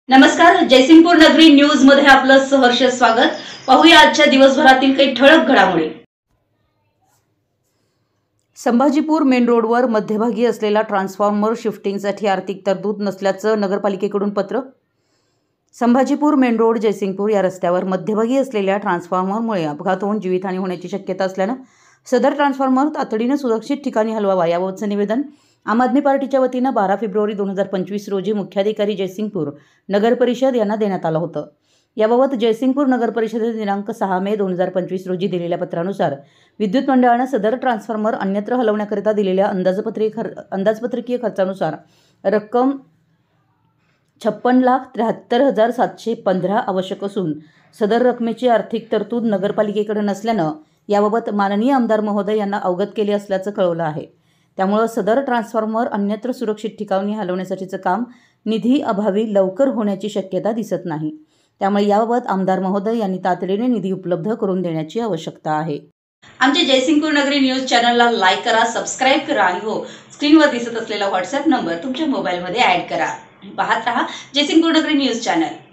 नमस्कार, जयसिंगपूर नगरी न्यूज मध्ये आपलं सहर्ष स्वागत। पाहूया आजच्या दिवसभरातील काही ठळक घडामोडी। संभाजीपूर मेन रोडवर मध्यभागी असलेला ट्रान्सफॉर्मर शिफ्टिंगसाठी आर्थिक तरतूद नसल्याचं नगरपालिकेकडून पत्र। संभाजीपूर मेन रोड जयसिंगपूर या रस्त्यावर मध्यभागी असलेल्या ट्रान्सफॉर्मरमुळे अपघात होऊन जीवितहानी होण्याची शक्यता असल्यानं सदर ट्रान्सफॉर्मर तातडीने सुरक्षित ठिकाणी हलवावा याबाबतचं निवेदन आम आदमी पार्टीच्या वतीनं 12 फेब्रुवारी 2025 रोजी मुख्याधिकारी जयसिंगपूर नगर परिषद यांना देण्यात आलं होतं। याबाबत जयसिंगपूर नगर परिषदेने दिनांक 6 मे 2025 रोजी दिलेल्या पत्रानुसार विद्युत मंडळानं सदर ट्रान्सफॉर्मर अन्यत्र हलवण्याकरिता दिलेल्या अंदाजपत्रकीय खर्चानुसार रक्कम 56,73,715 आवश्यक असून सदर रकमेची आर्थिक तरतूद नगरपालिकेकडे नसल्यानं याबाबत माननीय आमदार महोदय यांना अवगत केले असल्याचं कळवलं आहे। त्यामुळे सदर ट्रान्सफॉर्मर अन्यत्र सुरक्षित ठिकाणी हलवण्यासाठीचं काम निधी अभावी लवकर होण्याची शक्यता दिसत नाही। त्यामुळे याबाबत आमदार महोदय यांनी तातडीने निधी उपलब्ध करून देण्याची आवश्यकता आहे। आमच्या जयसिंगपूर नगरी न्यूज चॅनलला लाईक करा, सबस्क्राइब करा आणि हो, स्क्रीनवर दिसत असलेला व्हॉट्सअप नंबर तुमच्या मोबाईलमध्ये ॲड करा। पाहत रहा जयसिंगपूर नगरी न्यूज चॅनल।